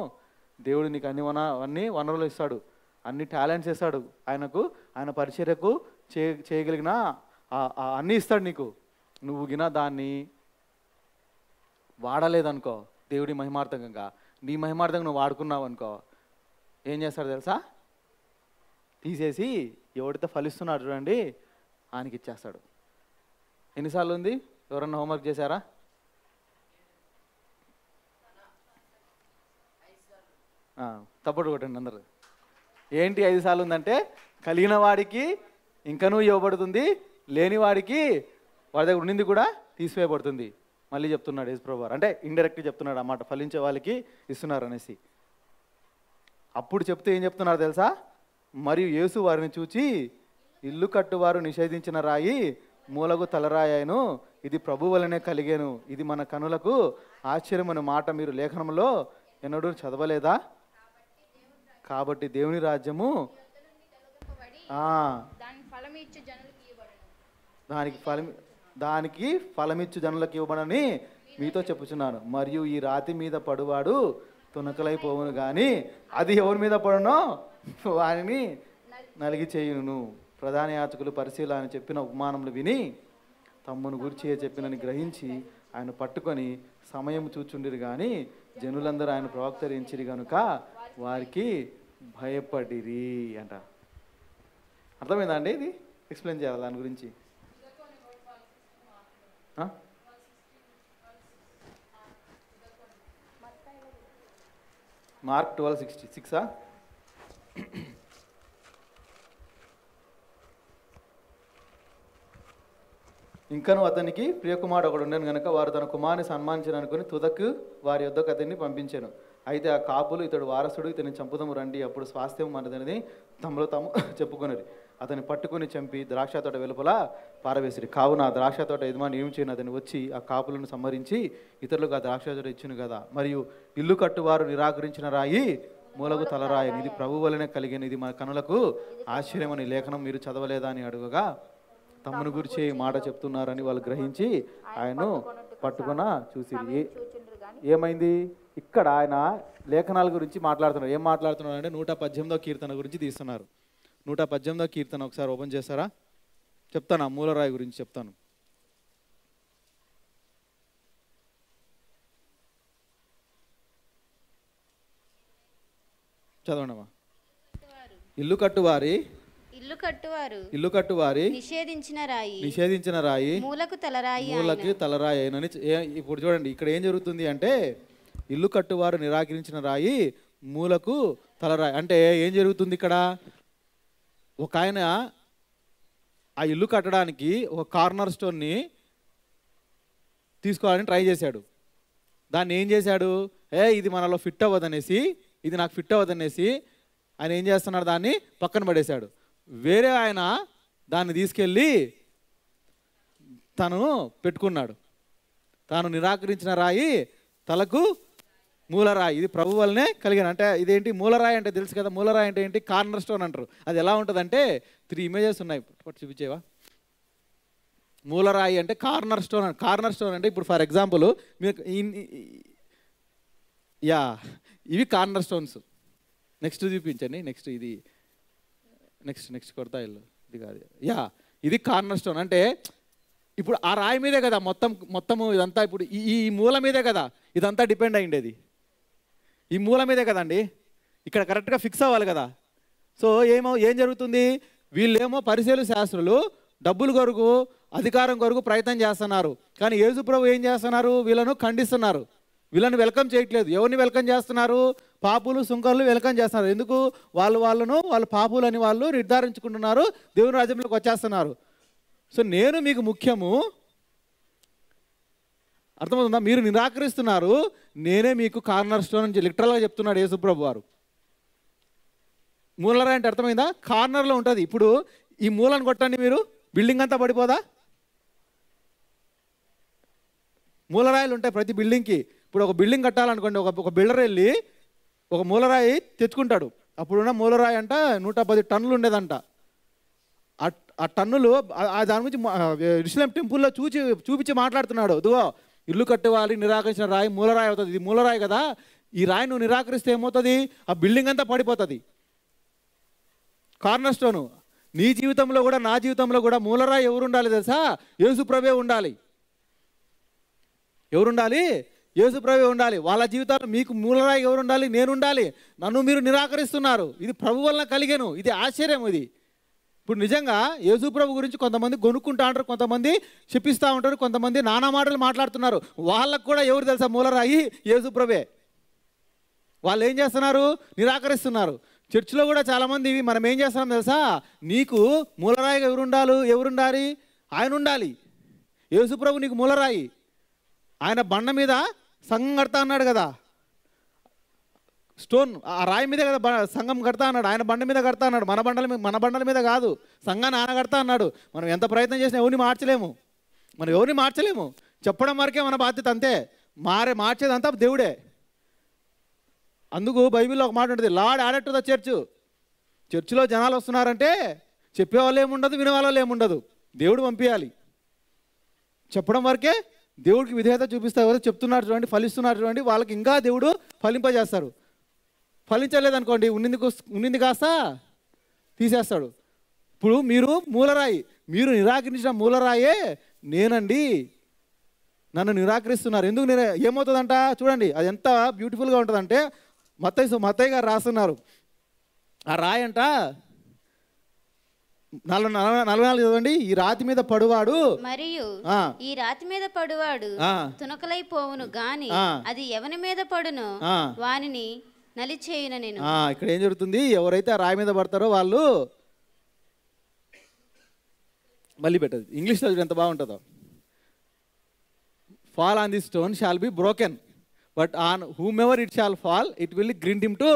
దేవుడు నీకు అన్ని వనరులు ఇస్తాడు, అన్ని టాలెంట్స్ ఇస్తాడు. ఆయన పరిచర్యకు చేయగలిగిన అన్నీ ఇస్తాడు నీకు. నువ్వు గిన దాన్ని వాడలేదనుకో, దేవుడి మహిమార్థకంగా, నీ మహిమార్థంగా నువ్వు వాడుకున్నావు అనుకో, ఏం చేస్తాడు తెలుసా? తీసేసి ఎవడితో ఫలిస్తున్నాడు చూడండి ఆయనకి ఇచ్చేస్తాడు. ఎన్నిసార్లు ఉంది? ఎవరన్నా హోంవర్క్ చేశారా? తప్పుడు కొట్టండి అందరు. ఏంటి 5 సార్లు ఉందంటే, కలిగిన వాడికి ఇంకనూ ఇవ్వబడుతుంది, లేని వాడికి వాడి దగ్గర ఉండింది కూడా తీసివేయబడుతుంది. మళ్ళీ చెప్తున్నాడు యేసుప్రభు వారు. అంటే ఇండైరెక్ట్గా చెప్తున్నాడు అన్నమాట, ఫలించే వాళ్ళకి ఇస్తున్నారు అనేసి. అప్పుడు చెప్తే ఏం చెప్తున్నారు తెలుసా? మరియు యేసు వారిని చూచి, ఇల్లు కట్టువారు నిషేధించిన రాయి మూలకు తలరాయను, ఇది ప్రభు వలనే కలిగేను, ఇది మన కనులకు ఆశ్చర్యమైన మాట మీరు లేఖనంలో ఎన్నడూ చదవలేదా? కాబట్టి దేవుని రాజ్యము దానికి ఫలమిచ్చు జనులకు ఇవ్వబడని మీతో చెప్పుచున్నాను. మరియు ఈ రాతి మీద పడువాడు తునకలైపోవును కానీ అది ఎవరి మీద పడునో వారిని నలిగి చేయును. ప్రధాన యాజకులు పరిశీలన చెప్పిన ఉపమానములు విని తమ్మును గురించి చెప్పినని గ్రహించి ఆయన పట్టుకొని సమయం చూచుండిరు కానీ జనులందరూ ఆయన ప్రవక్తరించిరి కనుక వారికి భయపడిరి అంట. అర్థమైందా అండి? ఇది ఎక్స్ప్లెయిన్ చేయాలి దాని గురించి. మార్క్ 12:66. ఇంకను అతనికి ప్రియకుమారుడు ఒకడు ఉండను కనుక వారు తన కుమారుని సన్మానించను అనుకుని తుదకు వారి యొద్దకు అతన్ని పంపించాను. అయితే ఆ కాపులు ఇతడు వారసుడు, ఇతని చంపుదము రండి, అప్పుడు స్వాస్థ్యం మనదని తమలో తాము చెప్పుకొనిరి. అతన్ని పట్టుకుని చంపి ద్రాక్ష తోట వెలుపల పారవేసిరి. కావున ఆ ద్రాక్ష తోట యజమాని ఏం చేయను అతని వచ్చి ఆ కాపులను సంహరించి ఇతరులకు ఆ ద్రాక్ష తోట ఇచ్చును కదా. మరియు ఇల్లు కట్టువారు నిరాకరించిన రాయి మూలకు తలరాయని, ఇది ప్రభు వలనే కలిగిన, ఇది మన కనులకు ఆశ్చర్యమని లేఖనం మీరు చదవలేదా అని అడుగగా తమ్ముని గురించి మాట చెప్తున్నారని వాళ్ళు గ్రహించి ఆయన్ను పట్టుకున్న చూసి. ఏమైంది ఇక్కడ? ఆయన లేఖనాల గురించి మాట్లాడుతున్నారు. ఏం మాట్లాడుతున్నారు అంటే 118వ కీర్తన గురించి తీస్తున్నారు. 118వ కీర్తన ఒకసారి ఓపెన్ చేస్తారా? చెప్తాను, ఆ మూలరాయి గురించి చెప్తాను. చదవండమ్మా. ఇల్లు కట్టువారి నిషేధించిన రాయి మూలకు తలరాయి అని. ఇప్పుడు చూడండి ఇక్కడ ఏం జరుగుతుంది అంటే, ఇల్లు కట్టువారు నిరాకరించిన రాయి మూలకు తలరాయి అంటే ఏం జరుగుతుంది ఇక్కడ? ఒక ఆయన ఆ ఇల్లు కట్టడానికి ఒక కార్నర్ స్టోన్ని తీసుకోవాలని ట్రై చేశాడు. దాన్ని ఏం చేశాడు? ఇది మనలో ఫిట్ అవ్వదనేసి, ఇది నాకు ఫిట్ అవ్వదనేసి ఆయన ఏం చేస్తున్నాడు? దాన్ని పక్కన పడేశాడు. వేరే ఆయన దాన్ని తీసుకెళ్ళి తను పెట్టుకున్నాడు. తాను నిరాకరించిన రాయి తలకు మూలరాయి, ఇది ప్రభు వల్లనే కలిగిన. అంటే ఇదేంటి మూలరాయి అంటే తెలుసు కదా. మూలరాయి అంటే ఏంటి? కార్నర్ స్టోన్ అంటారు. అది ఎలా ఉంటుందంటే 3 ఇమేజెస్ ఉన్నాయి, చూపించేవా? మూలరాయి అంటే కార్నర్ స్టోన్. కార్నర్ స్టోన్ అంటే ఇప్పుడు ఫర్ ఎగ్జాంపుల్ మీకు ఇవి కార్నర్ స్టోన్స్. నెక్స్ట్ చూపించండి. నెక్స్ట్ ఇది నెక్స్ట్ కొడతా ఇల్లు ఇది కాదు. ఇది కార్నర్ స్టోన్. అంటే ఇప్పుడు ఆ రాయి మీదే కదా మొత్తము ఇదంతా. ఇప్పుడు ఈ మూల మీదే కదా ఇదంతా డిపెండ్ అయ్యిండేది. ఈ మూల మీదే కదండి. ఇక్కడ కరెక్ట్గా ఫిక్స్ అవ్వాలి కదా. సో ఏం జరుగుతుంది? వీళ్ళేమో పరిశీలు శాస్త్రులు డబ్బులు కొరకు, అధికారం కొరకు ప్రయత్నం చేస్తున్నారు. కానీ యేసు ప్రభు ఏం చేస్తున్నారు? వీళ్ళను ఖండిస్తున్నారు. వీళ్ళని వెల్కమ్ చేయట్లేదు. ఎవరిని వెల్కమ్ చేస్తున్నారు? పాపులు, సుంకర్లు వెల్కమ్ చేస్తున్నారు. ఎందుకు? వాళ్ళు పాపులు అని వాళ్ళు నిర్ధారించుకుంటున్నారు, దేవుని రాజ్యంలోకి వచ్చేస్తున్నారు. సో నేను మీకు ముఖ్యము, అర్థమవుతుందా? మీరు నిరాకరిస్తున్నారు, నేనే మీకు కార్నర్ స్టోన్ అని లిటరల్గా చెప్తున్నాడు యేసు ప్రభు వారు. మూలరాయి అంటే అర్థమైందా? కార్నర్లో ఉంటుంది. ఇప్పుడు ఈ మూలను కొట్టండి, మీరు బిల్డింగ్ అంతా పడిపోదా? మూలరాయిలు ఉంటాయి ప్రతి బిల్డింగ్కి. ఇప్పుడు ఒక బిల్డింగ్ కట్టాలనుకోండి, ఒక బిల్డర్ వెళ్ళి ఒక మూలరాయి తెచ్చుకుంటాడు. అప్పుడున్న మూలరాయి అంట 110 టన్నులు ఉండేదంట. ఆ టన్నులు దాని గురించి ఇస్లాం టెంపుల్లో చూపించి మాట్లాడుతున్నాడు. ఇదిగో ఇల్లు కట్టేవాలి, నిరాకరించిన రాయి మూలరాయి అవుతుంది. ఇది మూలరాయి కదా, ఈ రాయి నువ్వు నిరాకరిస్తే ఏమవుతుంది? ఆ బిల్డింగ్ అంతా పడిపోతుంది. Corner stone. నీ జీవితంలో కూడా నా జీవితంలో కూడా మూలరాయి ఎవరు ఉండాలి తెలుసా? యేసు ప్రభువే ఉండాలి. ఎవరు ఉండాలి? యేసుప్రభే ఉండాలి. వాళ్ళ జీవితాల్లో మీకు మూలరాయి ఎవరు ఉండాలి? నేను ఉండాలి. నన్ను మీరు నిరాకరిస్తున్నారు. ఇది ప్రభు వలన కలిగేను. ఇది ఆశ్చర్యం. ఇది ఇప్పుడు నిజంగా యేసుప్రభు గురించి కొంతమంది కొనుక్కుంటా ఉంటారు, కొంతమంది చెప్పిస్తూ ఉంటారు, కొంతమంది నానా మాటలు మాట్లాడుతున్నారు. వాళ్ళకు కూడా ఎవరు తెలుసా మూలరాయి? యేసుప్రభే. వాళ్ళు ఏం చేస్తున్నారు? నిరాకరిస్తున్నారు. చర్చిలో కూడా చాలామంది మనం ఏం చేస్తున్నాం తెలుసా? నీకు మూలరాయిగా ఎవరుండాలి? ఆయన ఉండాలి. యేసుప్రభు నీకు మూలరాయి. ఆయన బండ మీద సంఘం కడతా అన్నాడు కదా, స్టోన్ ఆ రాయి మీదే కదా సంఘం కడతా అన్నాడు. ఆయన బండ మీద కడతా అన్నాడు. మన బండల మీద కాదు, సంఘాన్ని ఆయన కడతా అన్నాడు. మనం ఎంత ప్రయత్నం చేసినా ఎవరిని మార్చలేము. చెప్పడం వరకే మన బాధ్యత, అంతే. మార్చేదంతా దేవుడే. అందుకు బైబిల్లో ఒక మాట ఉంటుంది, lord added to the church. చర్చిలో జనాలు వస్తున్నారంటే చెప్పేవాళ్ళు ఏముండదు, వినేవాళ్ళు ఏముండదు. దేవుడు పంపించాలి. చెప్పడం వరకే దేవుడికి విధేయత చూపిస్తారు. ఎవరు చెప్తున్నారు చూడండి, ఫలిస్తున్నారు చూడండి, వాళ్ళకి ఇంకా దేవుడు ఫలింపజేస్తారు. ఫలించలేదనుకోండి, ఉన్నింది కాస్త తీసేస్తాడు. ఇప్పుడు మీరు మూలరాయి, మీరు నిరాకరించిన మూలరాయే నేనండి. నన్ను నిరాకరిస్తున్నారు. ఎందుకు ఏమవుతుందంట చూడండి, అది ఎంత బ్యూటిఫుల్గా ఉంటుందంటే మత్తయ్య గారు రాస్తున్నారు. ఆ రాయి అంట 44 చదవండి. ఈ రాతి మీద పడువాడు మరియు ఈ రాతి మీద పడువాడు తునకలైపోవును గాని అది ఎవని మీద పడును వానిని నలిచేయున నేను. ఇక్కడ ఏం జరుగుతుంది? ఎవరైతే ఆ రాయి మీద పడతారో వాళ్ళు మళ్ళీ పెట్టదు. ఇంగ్లీష్లో ఎంత బాగుంటుందో, fall on this stone shall be broken, but on whomever it shall fall, it will grind him to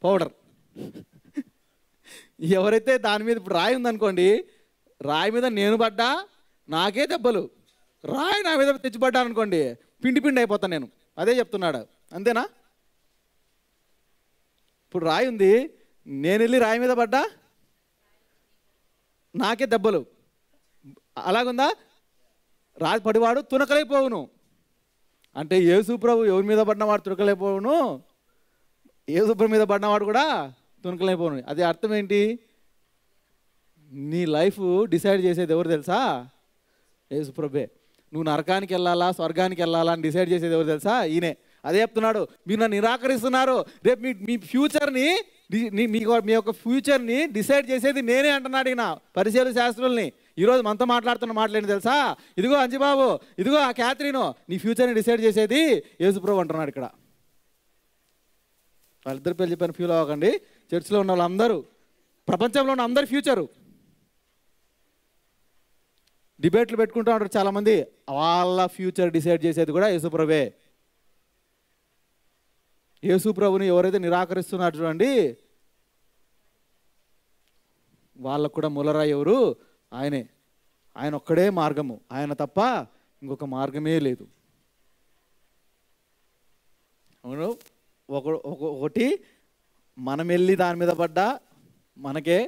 powder. ఎవరైతే దాని మీద ఇప్పుడు రాయి ఉందనుకోండి, రాయి మీద నేను పడ్డా నాకే దెబ్బలు, రాయి నా మీద తెచ్చిపడ్డా అనుకోండి పిండి అయిపోతాను నేను. అదే చెప్తున్నాడు, అంతేనా? ఇప్పుడు రాయి ఉంది, నేను వెళ్ళి రాయి మీద పడ్డా నాకే దెబ్బలు. అలాగుందా? రాయి పడివాడు తునకలైపోవును అంటే యేసుప్రభు ఎవరి మీద పడినవాడు తునకలైపోవును, యేసుప్రభు మీద పడినవాడు కూడా తునకలైపోవును. అది అర్థం ఏంటి? నీ లైఫ్ డిసైడ్ చేసేది ఎవరు తెలుసా? యేసుప్రభే. నువ్వు నరకానికి వెళ్ళాలా స్వర్గానికి వెళ్ళాలా అని డిసైడ్ చేసేది ఎవరు తెలుసా? ఈయనే. అదే చెప్తున్నాడు, మీరు నన్ను నిరాకరిస్తున్నారు, రేపు మీ ఫ్యూచర్ని మీ యొక్క ఫ్యూచర్ని డిసైడ్ చేసేది నేనే అంటున్నాడు ఈయన పరిశీలన శాస్త్రుల్ని. ఈరోజు మనతో మాట్లాడుతున్న మాటలేంటి తెలుసా? ఇదిగో అంజిబాబు, ఇదిగో ఆ క్యాథరిన్, నీ ఫ్యూచర్ని డిసైడ్ చేసేది యేసుప్రభు అంటున్నాడు ఇక్కడ. వాళ్ళిద్దరు పేరు చెప్పిన ఫీల్ అవ్వకండి. చర్చిలో ఉన్న వాళ్ళందరూ, ప్రపంచంలో ఉన్న అందరి ఫ్యూచరు. డిబేట్లు పెట్టుకుంటూ ఉంటారు చాలామంది, వాళ్ళ ఫ్యూచర్ డిసైడ్ చేసేది కూడా యేసుప్రభే. యేసుప్రభుని ఎవరైతే నిరాకరిస్తున్నారు చూడండి, వాళ్ళకు కూడా మూలరాయి ఎవరు? ఆయనే. ఆయన ఒక్కడే మార్గము, ఆయన తప్ప ఇంకొక మార్గమే లేదు. అవును, ఒకటి మనం వెళ్ళి దాని మీద పడ్డా మనకే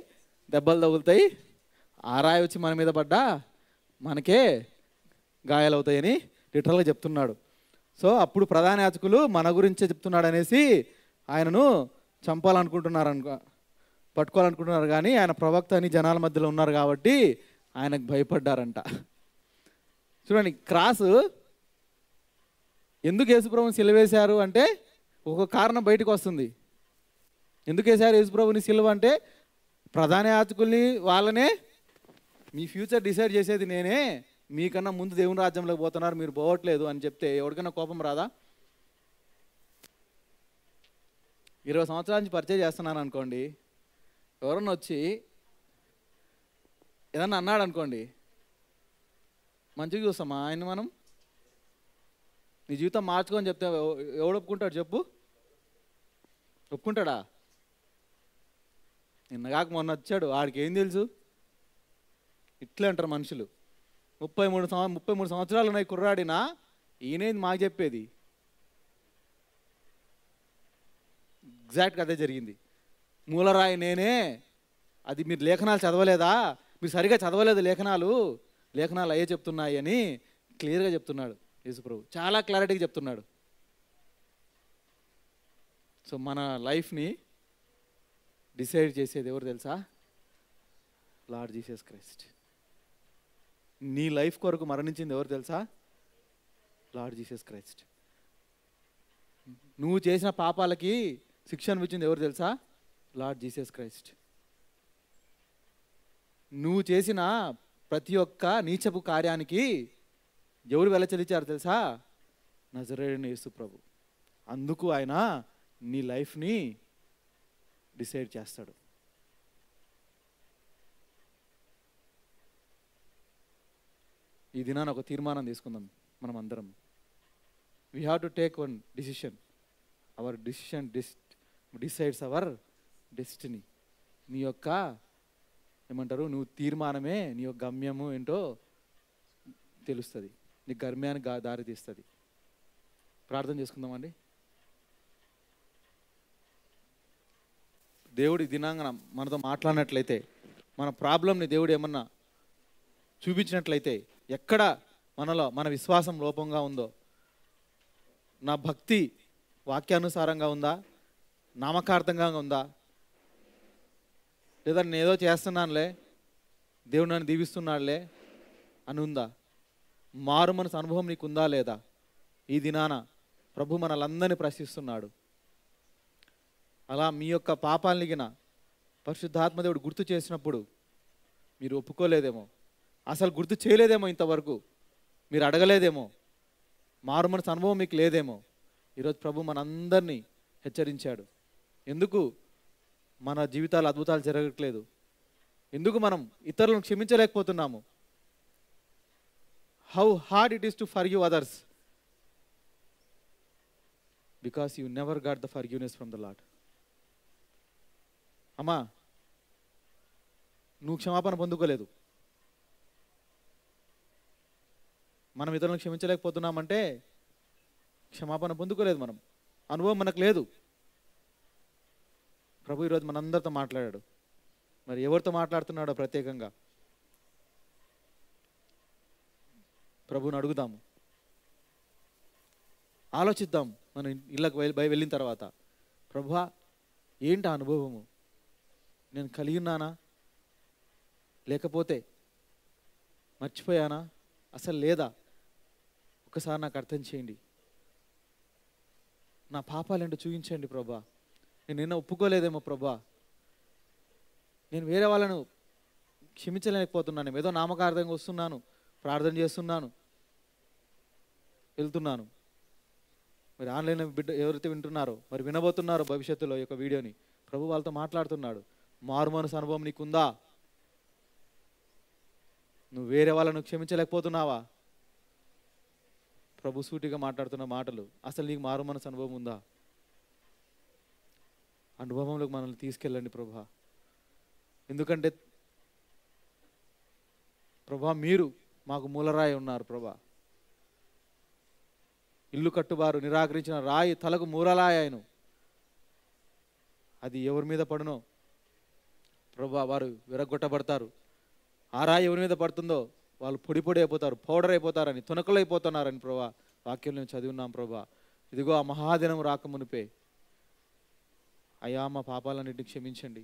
దెబ్బలు తగులుతాయి, ఆ రాయి వచ్చి మన మీద పడ్డా మనకే గాయాలవుతాయని లిటరల్గా చెప్తున్నాడు. సో అప్పుడు ప్రధాన యాజకులు మన గురించే చెప్తున్నాడు అనేసి ఆయనను పట్టుకోవాలనుకుంటున్నారు. కానీ ఆయన ప్రవక్త అని జనాల మధ్యలో ఉన్నారు కాబట్టి ఆయనకు భయపడ్డారంట. చూడండి, క్రాసు ఎందుకు యేసుప్రభుని సిలువేశారు అంటే ఒక కారణం బయటకు వస్తుంది. ఎందుకు వేశారు యేసుప్రభుని సిలువ అంటే, ప్రధాన యాజకుల్ని వాళ్ళనే, మీ ఫ్యూచర్ డిసైడ్ చేసేది నేనే, మీకన్నా ముందు దేవుని రాజ్యంలోకి పోతున్నారు, మీరు పోవట్లేదు అని చెప్తే ఎవరికైనా కోపం రాదా? 20 సంవత్సరాల నుంచి పరిచయం చేస్తున్నాను అనుకోండి, ఎవరన్నా వచ్చి ఏదన్నా అన్నాడు అనుకోండి, మంచిగా చూస్తామా ఆయన? మనం నీ జీవితం మార్చుకొని చెప్తే ఎవడు ఒప్పుకుంటాడు చెప్పు? ఒప్పుకుంటాడా? నిన్నగాక మొన్న వచ్చాడు, వాడికి ఏం తెలుసు? ఇట్లే అంటారు మనుషులు. 33 సంవత్సరాలు ఉన్నాయి కుర్రాడినా, ఈయనేది మాకు చెప్పేది. ఎగ్జాక్ట్గా అదే జరిగింది. మూలరాయి నేనే, అది మీరు లేఖనాలు చదవలేదా? మీరు సరిగా చదవలేదు లేఖనాలు అయ్యే చెప్తున్నాయి అని క్లియర్గా చెప్తున్నాడు యేసుప్రభు, చాలా క్లారిటీగా చెప్తున్నాడు. సో మన లైఫ్ని డిసైడ్ చేసేది ఎవరు తెలుసా? Lord Jesus Christ. నీ లైఫ్ కొరకు మరణించింది ఎవరు తెలుసా? Lord Jesus Christ. నువ్వు చేసిన పాపాలకి శిక్ష అనిపించింది ఎవరు తెలుసా? Lord Jesus Christ. నువ్వు చేసిన ప్రతి ఒక్క నీచపు కార్యానికి ఎవరు వెలచలిచ్చారు తెలుసా? నజరేయుడైన యేసు ప్రభు. అందుకు ఆయన నీ లైఫ్ని డిసైడ్ చేస్తాడు. ఈ దినాన్ని ఒక తీర్మానం తీసుకుందాం మనం అందరం. We have to take one decision. Hour decision decides hour destiny. నీ యొక్క ఏమంటారు, నువ్వు తీర్మానమే నీ యొక్క గమ్యము ఏంటో తెలుస్తుంది, నీ గమ్యానికి దారి తీస్తుంది. ప్రార్థన చేసుకుందామండి. దేవుడి దినాంగన మనతో మాట్లాడినట్లయితే, మన ప్రాబ్లంని దేవుడు ఏమన్నా చూపించినట్లయితే, ఎక్కడ మనలో మన విశ్వాసం లోపంగా ఉందో, నా భక్తి వాక్యానుసారంగా ఉందా, నామకార్థంగా ఉందా, లేదా నేను ఏదో చేస్తున్నానులే, దేవుడు నన్ను దీవిస్తున్నాడులే అని ఉందా, మారు మనసు అనుభవం నీకు ఉందా లేదా? ఈ దినాన ప్రభు మనలందరినీ ప్రశ్నిస్తున్నాడు. అలా మీ యొక్క పాపాలని గిన పరిశుద్ధాత్మదేవుడు గుర్తు చేసినప్పుడు మీరు ఒప్పుకోలేదేమో, అసలు గుర్తు చేయలేదేమో, ఇంతవరకు మీరు అడగలేదేమో, మారు మనసు అనుభవం మీకు లేదేమో. ఈరోజు ప్రభు మనందరినీ హెచ్చరించాడు. ఎందుకు మన జీవితాలు అద్భుతాలు జరగట్లేదు? ఎందుకు మనం ఇతరులను క్షమించలేకపోతున్నాము? How hard it is to forgive others, because you never got the forgiveness from the Lord. అమ్మా, నువ్వు క్షమాపణ పొందుకోలేదు. మనం ఇతరులను క్షమించలేకపోతున్నామంటే క్షమాపణ పొందుకోలేదు, మనం అనుభవం మనకు లేదు. ప్రభు ఈరోజు మనందరితో మాట్లాడాడు. మరి ఎవరితో మాట్లాడుతున్నాడో ప్రత్యేకంగా ప్రభుని అడుగుదాము, ఆలోచిద్దాం. మనం ఇళ్ళకు వెళ్ళిన తర్వాత, ప్రభువా ఏంటి ఆ అనుభవము? నేను కలిగి ఉన్నానా, లేకపోతే మర్చిపోయానా, అసలు లేదా? ఒకసారి నాకు అర్థం చేయండి. నా పాపాలేంటో చూపించండి ప్రభా. నేను నిన్న ఒప్పుకోలేదేమో ప్రభా. నేను వేరే వాళ్ళను క్షమించలేకపోతున్నాను. ఏదో నామకార్థంగా వస్తున్నాను, ప్రార్థన చేస్తున్నాను, వెళ్తున్నాను. మరి ఆన్లైన్ బిడ్డ ఎవరైతే వింటున్నారో, మరి వినబోతున్నారో భవిష్యత్తులో ఈ యొక్క వీడియోని, ప్రభు వాళ్ళతో మాట్లాడుతున్నాడు. మారు మనసు అనుభవం నీకుందా? నువ్వు వేరే వాళ్ళను క్షమించలేకపోతున్నావా? ప్రభు సూటిగా మాట్లాడుతున్న మాటలు. అసలు నీకు మారు మనసు అనుభవం ఉందా? అనుభవంలోకి మనల్ని తీసుకెళ్ళండి ప్రభా. ఎందుకంటే ప్రభా, మీరు మాకు మూలరాయి ఉన్నారు ప్రభా. ఇల్లు కట్టువారు నిరాకరించిన రాయి తలకు మూలరాయను. అది ఎవరి మీద పడునో ప్రభా, వారు విరగొట్టబడతారు. ఆ రాయి ఎవరి మీద పడుతుందో వాళ్ళు పొడి పొడి అయిపోతారు, పౌడర్ అయిపోతారని, తునకలు అయిపోతున్నారని ప్రభా వాక్యం మేము చదివి ఉన్నాం ప్రభా. ఇదిగో ఆ మహాదినం రాకమునిపే అయ్యా మా పాపాలన్నింటినీ క్షమించండి.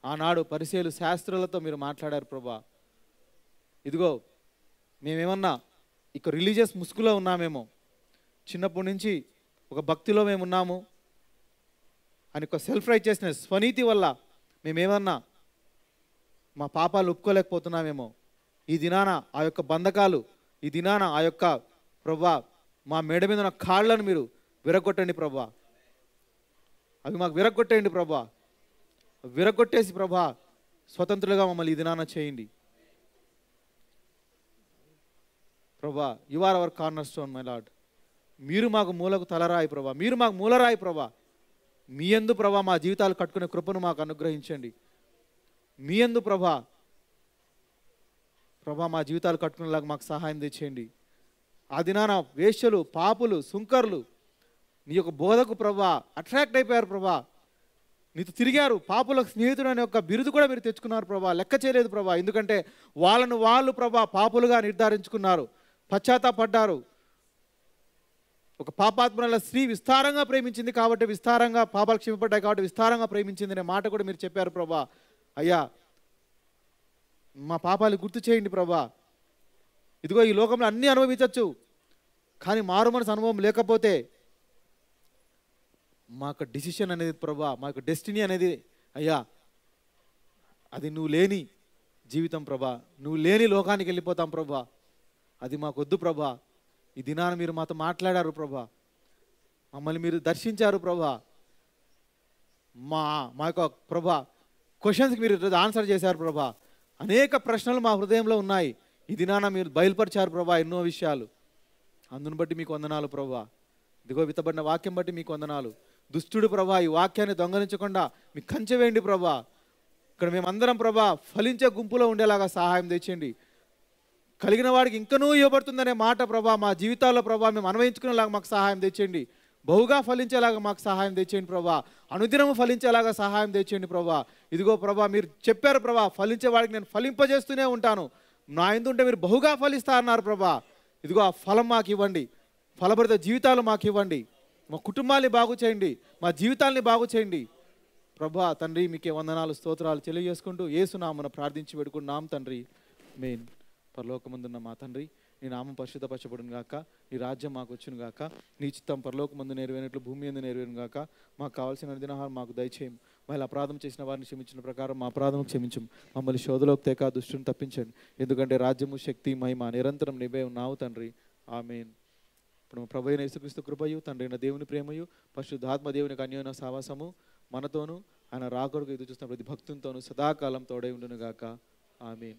ఆనాడు పరిసయ్యులు శాస్త్రులతో మీరు మాట్లాడారు ప్రభా. ఇదిగో మేమేమన్నా ఇక రిలీజియస్ ముసుగులో ఉన్నామేమో, చిన్నప్పటి నుంచి ఒక భక్తిలో మేము ఉన్నాము అని ఒక సెల్ఫ్ రైచియస్నెస్, స్వనీతి వల్ల మేమేమన్నా మా పాపాలు ఒప్పుకోలేకపోతున్నామేమో. ఈ దినాన ఆ యొక్క బంధకాలు, ఈ దినాన ఆ యొక్క ప్రభా మా మేడ మీద ఉన్న కాళ్ళను మీరు విరగొట్టండి ప్రభా. అవి మాకు విరగొట్టేయండి ప్రభా. విరగొట్టేసి ప్రభా స్వతంత్రులుగా మమ్మల్ని ఈ దినాన చేయండి ప్రభా. You are our cornerstone my lord. మీరు మాకు మూలకు తలరాయి ప్రభా, మీరు మాకు మూలరాయి ప్రభా. మీ యందు ప్రభా మా జీవితాలు కట్టుకునే కృపను మాకు అనుగ్రహించండి. మీ యందు ప్రభా మా జీవితాలు కట్టుకునేలాగా మాకు సహాయం తెచ్చేయండి. ఆ దినాన వేశ్యలు, పాపులు, సుంకర్లు నీ యొక్క బోధకు ప్రభా అట్రాక్ట్ అయిపోయారు ప్రభా. నీతో తిరిగారు. పాపులకు స్నేహితుడు అనే ఒక బిరుదు కూడా మీరు తెచ్చుకున్నారు ప్రభా. లెక్క చేయలేదు ప్రభా. ఎందుకంటే వాళ్ళను వాళ్ళు ప్రభా పాపులుగా నిర్ధారించుకున్నారు, పశ్చాత్తాపడ్డారు. ఒక పాపాత్మల స్త్రీ విస్తారంగా ప్రేమించింది కాబట్టి విస్తారంగా పాపాలు క్షమిపడ్డాయి కాబట్టి విస్తారంగా ప్రేమించింది అనే మాట కూడా మీరు చెప్పారు ప్రభా. అయ్యా మా పాపాలు గుర్తు చేయండి ప్రభా. ఇదిగో ఈ లోకంలో అన్నీ అనుభవించవచ్చు, కానీ మారు మనసు అనుభవం లేకపోతే మా యొక్క డిసిషన్ అనేది ప్రభా, మా యొక్క డెస్టినీ అనేది అయ్యా అది నువ్వు లేని జీవితం ప్రభా, నువ్వు లేని లోకానికి వెళ్ళిపోతాం ప్రభా, అది మాకొద్దు ప్రభా. ఈ దినాన మీరు మాతో మాట్లాడారు ప్రభా, మమ్మల్ని మీరు దర్శించారు ప్రభా, మా యొక్క ప్రభా క్వశ్చన్స్కి మీరు ఆన్సర్ చేశారు ప్రభా. అనేక ప్రశ్నలు మా హృదయంలో ఉన్నాయి, ఈ దినాన మీరు బయలుపరిచారు ప్రభా ఎన్నో విషయాలు. అందుని బట్టి మీకు వందనాలు ప్రభా. ఇదిగో విత్తబడిన వాక్యం బట్టి మీకు వందనాలు. దుష్టుడు ప్రభా ఈ వాక్యాన్ని దొంగలించకుండా మీకు కంచె వేయండి ప్రభా. ఇక్కడ మేమందరం ప్రభా ఫలించే గుంపులో ఉండేలాగా సహాయం తెచ్చండి. కలిగిన వాడికి ఇంకనూ ఇవ్వబడుతుందనే మాట ప్రభా మా జీవితాల్లో ప్రభా మేము అన్వయించుకునేలాగా మాకు సహాయం తెచ్చండి. బహుగా ఫలించేలాగా మాకు సహాయం తెచ్చేయండి ప్రభా. అనుదినము ఫలించేలాగా సహాయం తెచ్చేయండి ప్రభా. ఇదిగో ప్రభా మీరు చెప్పారు ప్రభా, ఫలించే వాడికి నేను ఫలింపజేస్తూనే ఉంటాను, నా ఎందుంటే మీరు బహుగా ఫలిస్తా అన్నారు ప్రభా. ఇదిగో ఆ ఫలం మాకు ఇవ్వండి, ఫలభరిత జీవితాలు మాకు ఇవ్వండి, మా కుటుంబాన్ని బాగు చేయండి, మా జీవితాల్ని బాగు చేయండి ప్రభా. తండ్రి మీకే వందనాలు స్తోత్రాలు తెలియజేసుకుంటూ యేసునామమున ప్రార్థించి పెడుకున్నాం తండ్రి, మెయిన్. పరలోకమందున్న మా తండ్రి, నీ నామం పరిశుద్ధపరచబడును గాక, నీ రాజ్యం మాకు వచ్చును గాక, నీ చిత్తం పరలోకమందు నెరవేరినట్లు భూమి యందు నెరవేరును గాక. మాకు కావాల్సిన దినాహారం మాకు దయచేయం, మళ్ళీ అపరాధం చేసిన వారిని క్షమించిన ప్రకారం మా అపరాధం క్షమించం, మమ్మల్ని శోధలోకి తేక దుష్టుని తప్పించండి, ఎందుకంటే రాజ్యము శక్తి మహిమ నిరంతరం నీవే ఉన్నావు తండ్రి, ఆమేన్. ఇప్పుడు ప్రభు అయిన యేసుక్రీస్తు కృపయు, తండ్రి అయిన దేవుని ప్రేమయు, పరిశుద్ధాత్మ దేవునికి అన్యోన్య సావాసము మనతోనూ ఆయన రాకడకు ఎదురు చూస్తున్న ప్రతి భక్తునితోనూ సదాకాలం తోడై ఉండును గాక, ఆమేన్.